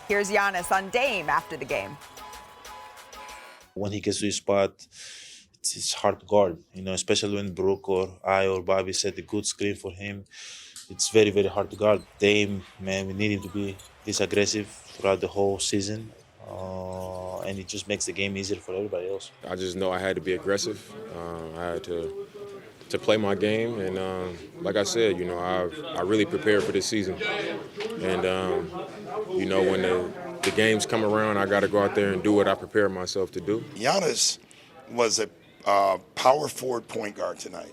Here's Giannis on Dame after the game. When he gets to his spot, it's hard to guard, especially when Brooke or I or Bobby set a good screen for him. It's very, very hard to guard. Dame, man, we need him to be this aggressive throughout the whole season. And it just makes the game easier for everybody else. I just know I had to be aggressive. I had to play my game. And like I said, I really prepared for this season. And, when the games come around, I got to go out there and do what I prepared myself to do. Giannis was a power forward point guard tonight,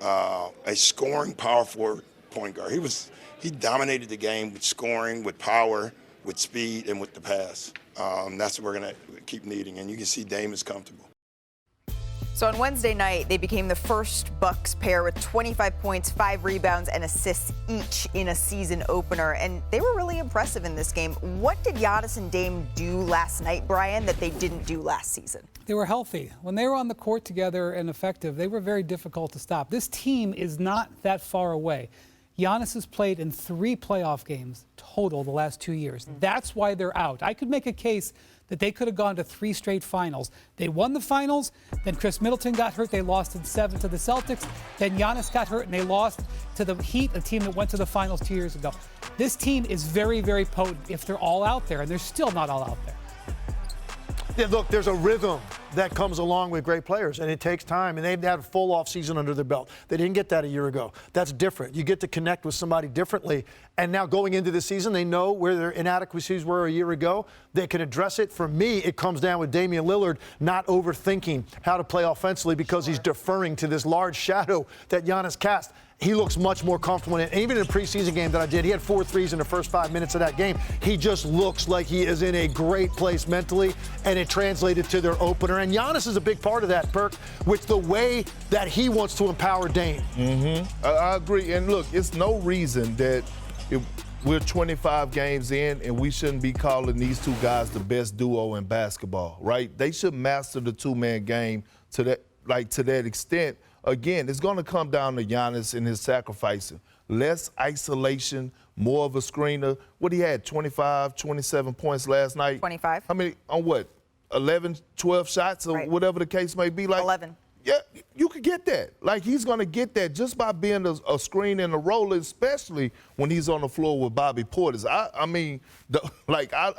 a scoring power forward point guard. He dominated the game with scoring, with power, with speed, and with the pass. That's what we're going to keep needing, and you can see Dame is comfortable. So on Wednesday night, they became the first Bucks pair with 25 points, 5 rebounds, and assists each in a season opener. And they were really impressive in this game. What did Giannis and Dame do last night, Brian, that they didn't do last season? They were healthy. When they were on the court together and effective, they were very difficult to stop. This team is not that far away. Giannis has played in 3 playoff games total the last 2 years. That's why they're out. I could make a case that they could have gone to 3 straight finals. They won the finals, then Chris Middleton got hurt, they lost in 7 to the Celtics, then Giannis got hurt and they lost to the Heat, a team that went to the finals 2 years ago. This team is very, very potent if they're all out there, and they're still not all out there. Yeah, look, there's a rhythm that comes along with great players, and it takes time, and they've had a full off season under their belt. They didn't get that a year ago. That's different. You get to connect with somebody differently, and now going into the season, they know where their inadequacies were a year ago. They can address it. For me, it comes down with Damian Lillard not overthinking how to play offensively because he's deferring to this large shadow that Giannis cast. He looks much more comfortable in it. Even in a preseason game that I did, he had 4 threes in the first 5 minutes of that game. He just looks like he is in a great place mentally, and it translated to their opener. And Giannis is a big part of that, Perk, with the way that he wants to empower Dame. I agree. And look, it's no reason that we're 25 games in and we shouldn't be calling these two guys the best duo in basketball, right? They should master the two-man game to that extent. Again, it's going to come down to Giannis and his sacrificing. Less isolation, more of a screener. What he had, 25, 27 points last night? 25. How many, on what, 11, 12 shots or whatever the case may be? 11. Yeah, you could get that. He's going to get that just by being a screen and a roller, especially when he's on the floor with Bobby Portis. I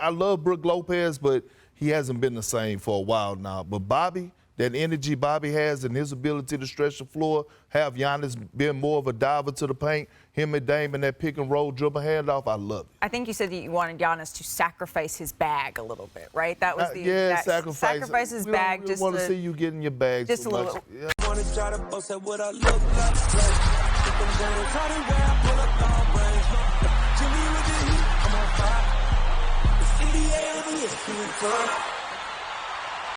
love Brook Lopez, but he hasn't been the same for a while now. But Bobby, that energy Bobby has and his ability to stretch the floor, have Giannis being more of a diver to the paint, him and Dame in that pick and roll dribble handoff, I love it. I think you said that you wanted Giannis to sacrifice his bag a little bit, right? That was the sacrifice his bag. We want to see you get in your bag just so a little. much. Yeah. Wanna try to boast at what I look like. If I'm down, try to wear, I pull up long range. Jimmy with the heat, I'm on fire. It's NBA, I'm a